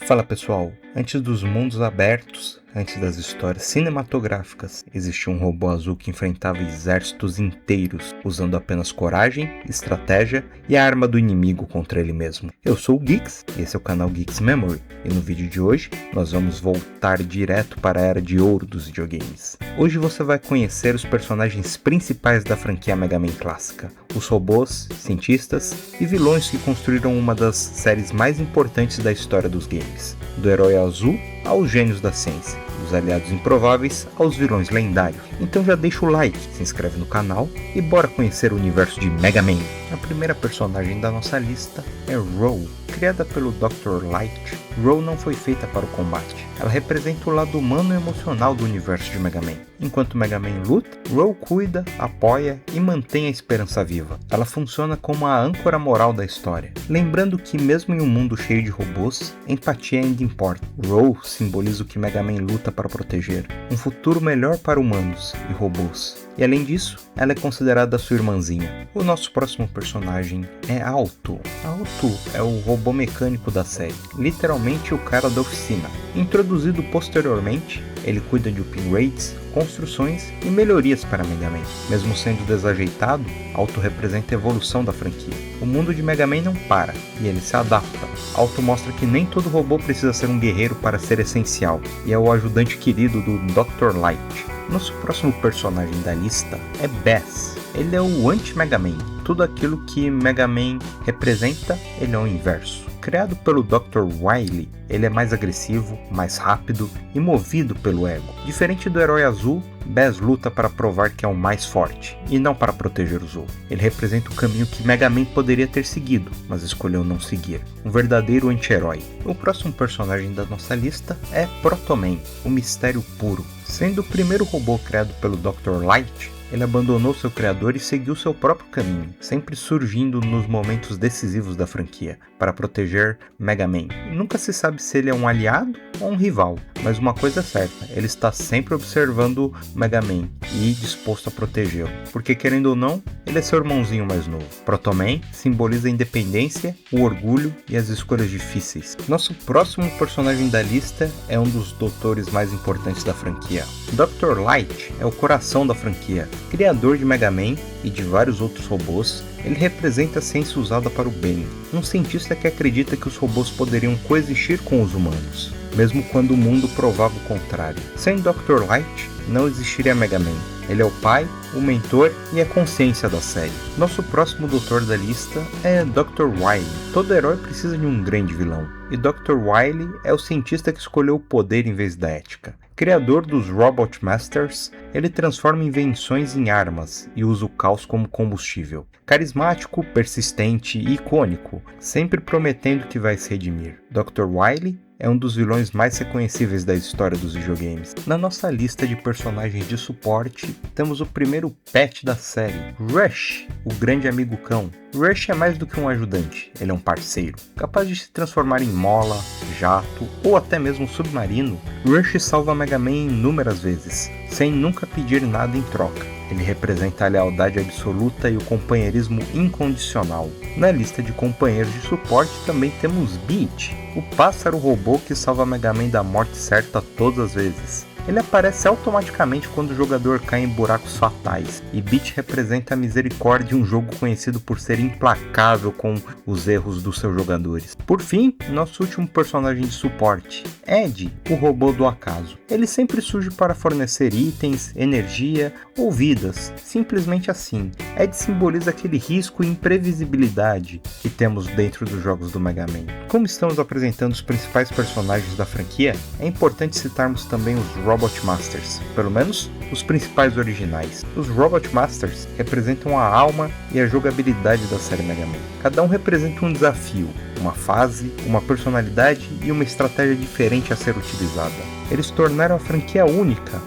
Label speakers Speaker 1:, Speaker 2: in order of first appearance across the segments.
Speaker 1: Fala pessoal, antes dos mundos abertos, antes das histórias cinematográficas, existia um robô azul que enfrentava exércitos inteiros, usando apenas coragem, estratégia e a arma do inimigo contra ele mesmo. Eu sou o Geeks, e esse é o canal Geeks Memory, e no vídeo de hoje nós vamos voltar direto para a era de ouro dos videogames. Hoje você vai conhecer os personagens principais da franquia Mega Man clássica, os robôs, cientistas e vilões que construíram uma das séries mais importantes da história dos games, do herói azul aos gênios da ciência, dos aliados improváveis aos vilões lendários. Então já deixa o like, se inscreve no canal e bora conhecer o universo de Mega Man. A primeira personagem da nossa lista é Row. Criada pelo Dr. Light, Row não foi feita para o combate. Ela representa o lado humano e emocional do universo de Mega Man. Enquanto Mega Man luta, Row cuida, apoia e mantém a esperança viva. Ela funciona como a âncora moral da história. Lembrando que mesmo em um mundo cheio de robôs, empatia ainda importa. Row simboliza o que Mega Man luta para proteger. Um futuro melhor para humanos e robôs. E além disso, ela é considerada sua irmãzinha. O nosso próximo personagem é Alto. Alto é o robô mecânico da série, literalmente o cara da oficina. Introduzido posteriormente, ele cuida de upgrades, construções e melhorias para Mega Man. Mesmo sendo desajeitado, Alto representa a evolução da franquia. O mundo de Mega Man não para, e ele se adapta. Alto mostra que nem todo robô precisa ser um guerreiro para ser essencial, e é o ajudante querido do Dr. Light. Nosso próximo personagem da lista é Bass. Ele é o anti-Mega Man. Tudo aquilo que Mega Man representa, ele é o inverso. Criado pelo Dr. Wily, ele é mais agressivo, mais rápido e movido pelo ego. Diferente do herói azul, Bass luta para provar que é o mais forte, e não para proteger os outros. Ele representa o caminho que Mega Man poderia ter seguido, mas escolheu não seguir. Um verdadeiro anti-herói. O próximo personagem da nossa lista é Proto Man, o mistério puro. Sendo o primeiro robô criado pelo Dr. Light, ele abandonou seu criador e seguiu seu próprio caminho, sempre surgindo nos momentos decisivos da franquia, para proteger Mega Man. Nunca se sabe se ele é um aliado ou um rival, mas uma coisa é certa, ele está sempre observando Mega Man e disposto a protegê-lo, porque querendo ou não, ele é seu irmãozinho mais novo. Proto Man simboliza a independência, o orgulho e as escolhas difíceis. Nosso próximo personagem da lista é um dos doutores mais importantes da franquia. Dr. Light é o coração da franquia. Criador de Mega Man e de vários outros robôs, ele representa a ciência usada para o bem. Um cientista que acredita que os robôs poderiam coexistir com os humanos, mesmo quando o mundo provava o contrário. Sem Dr. Light, não existiria Mega Man. Ele é o pai, o mentor e a consciência da série. Nosso próximo doutor da lista é Dr. Wily. Todo herói precisa de um grande vilão, e Dr. Wily é o cientista que escolheu o poder em vez da ética. Criador dos Robot Masters, ele transforma invenções em armas e usa o caos como combustível. Carismático, persistente e icônico, sempre prometendo que vai se redimir. Dr. Wily é um dos vilões mais reconhecíveis da história dos videogames. Na nossa lista de personagens de suporte, temos o primeiro pet da série, Rush, o grande amigo cão. Rush é mais do que um ajudante, ele é um parceiro. Capaz de se transformar em mola, jato ou até mesmo submarino, Rush salva Mega Man inúmeras vezes, sem nunca pedir nada em troca. Ele representa a lealdade absoluta e o companheirismo incondicional. Na lista de companheiros de suporte também temos Beat, o pássaro robô que salva Mega Man da morte certa todas as vezes. Ele aparece automaticamente quando o jogador cai em buracos fatais, e Beat representa a misericórdia em um jogo conhecido por ser implacável com os erros dos seus jogadores. Por fim, nosso último personagem de suporte, Ed, o robô do acaso. Ele sempre surge para fornecer itens, energia ou vidas, simplesmente assim. Ed simboliza aquele risco e imprevisibilidade que temos dentro dos jogos do Mega Man. Como estamos apresentando os principais personagens da franquia, é importante citarmos também os Robot Masters, pelo menos os principais originais. Os Robot Masters representam a alma e a jogabilidade da série Mega Man. Cada um representa um desafio, uma fase, uma personalidade e uma estratégia diferente a ser utilizada. Eles tornaram a franquia única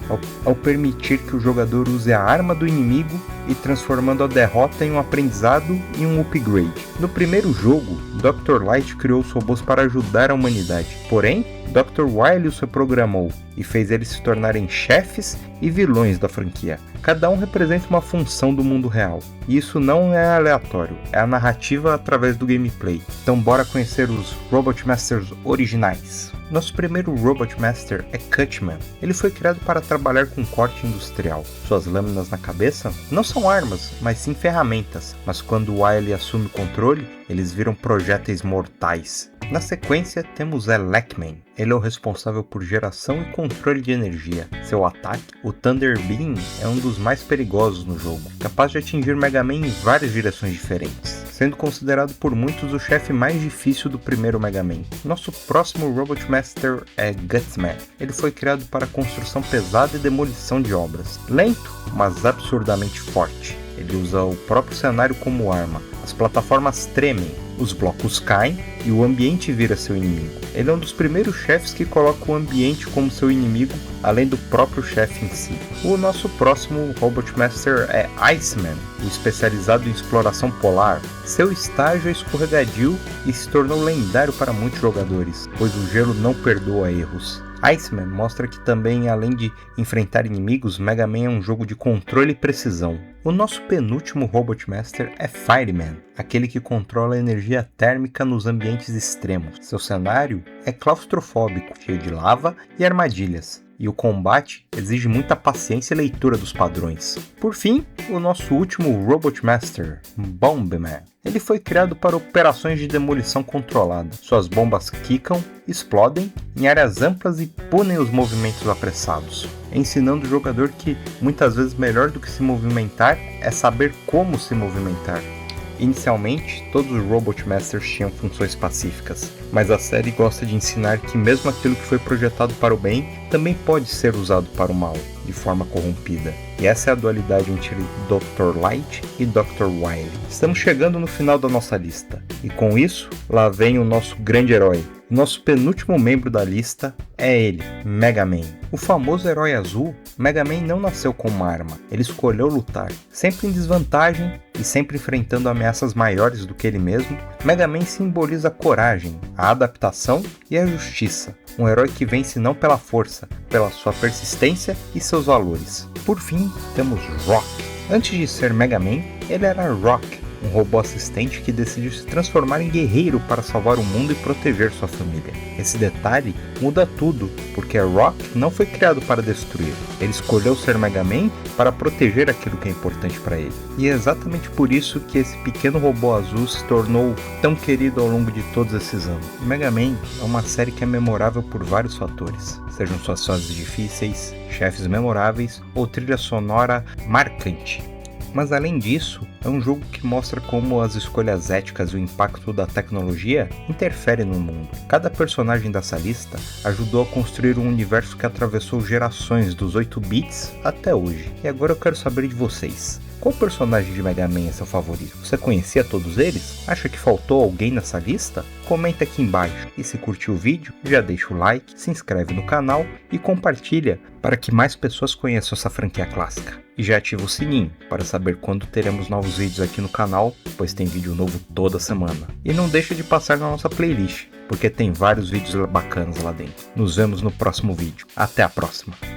Speaker 1: ao permitir que o jogador use a arma do inimigo e transformando a derrota em um aprendizado e um upgrade. No primeiro jogo, Dr. Light criou os robôs para ajudar a humanidade, porém, Dr. Wily os reprogramou e fez eles se tornarem chefes e vilões da franquia. Cada um representa uma função do mundo real, e isso não é aleatório, é a narrativa através do gameplay. Então bora conhecer os Robot Masters originais. Nosso primeiro Robot Master é Cutman. Ele foi criado para trabalhar com corte industrial. Suas lâminas na cabeça não são armas, mas sim ferramentas, mas quando Wily assume o controle, eles viram projéteis mortais. Na sequência, temos Elecman. Ele é o responsável por geração e controle de energia. Seu ataque, o Thunder Beam, é um dos mais perigosos no jogo, capaz de atingir Mega Man em várias direções diferentes, sendo considerado por muitos o chefe mais difícil do primeiro Mega Man. Nosso próximo Robot Master é Gutsman. Ele foi criado para construção pesada e demolição de obras. Lento, mas absurdamente forte. Ele usa o próprio cenário como arma. As plataformas tremem, os blocos caem e o ambiente vira seu inimigo. Ele é um dos primeiros chefes que coloca o ambiente como seu inimigo, além do próprio chefe em si. O nosso próximo Robot Master é Iceman, o especializado em exploração polar. Seu estágio é escorregadio e se tornou lendário para muitos jogadores, pois o gelo não perdoa erros. Iceman mostra que também, além de enfrentar inimigos, Mega Man é um jogo de controle e precisão. O nosso penúltimo Robot Master é Fireman, aquele que controla a energia térmica nos ambientes extremos. Seu cenário é claustrofóbico, cheio de lava e armadilhas, e o combate exige muita paciência e leitura dos padrões. Por fim, o nosso último Robot Master, Bombman. Ele foi criado para operações de demolição controlada. Suas bombas quicam, explodem em áreas amplas e punem os movimentos apressados, ensinando o jogador que, muitas vezes melhor do que se movimentar, é saber como se movimentar. Inicialmente, todos os Robot Masters tinham funções pacíficas, mas a série gosta de ensinar que mesmo aquilo que foi projetado para o bem, também pode ser usado para o mal, de forma corrompida. E essa é a dualidade entre Dr. Light e Dr. Wily. Estamos chegando no final da nossa lista, e com isso, lá vem o nosso grande herói. Nosso penúltimo membro da lista é ele, Mega Man. O famoso herói azul, Mega Man não nasceu com uma arma, ele escolheu lutar. Sempre em desvantagem e sempre enfrentando ameaças maiores do que ele mesmo, Mega Man simboliza a coragem, a adaptação e a justiça. Um herói que vence não pela força, pela sua persistência e seus valores. Por fim, temos Rock. Antes de ser Mega Man, ele era Rock, um robô assistente que decidiu se transformar em guerreiro para salvar o mundo e proteger sua família. Esse detalhe muda tudo, porque Rock não foi criado para destruir. Ele escolheu ser Mega Man para proteger aquilo que é importante para ele. E é exatamente por isso que esse pequeno robô azul se tornou tão querido ao longo de todos esses anos. Mega Man é uma série que é memorável por vários fatores, sejam suas fases difíceis, chefes memoráveis ou trilha sonora marcante. Mas além disso, é um jogo que mostra como as escolhas éticas e o impacto da tecnologia interferem no mundo. Cada personagem dessa lista ajudou a construir um universo que atravessou gerações dos 8 bits até hoje. E agora eu quero saber de vocês. Qual personagem de Mega Man é seu favorito? Você conhecia todos eles? Acha que faltou alguém nessa lista? Comenta aqui embaixo. E se curtiu o vídeo, já deixa o like, se inscreve no canal e compartilha para que mais pessoas conheçam essa franquia clássica. E já ativa o sininho para saber quando teremos novos vídeos aqui no canal, pois tem vídeo novo toda semana. E não deixa de passar na nossa playlist, porque tem vários vídeos bacanas lá dentro. Nos vemos no próximo vídeo. Até a próxima!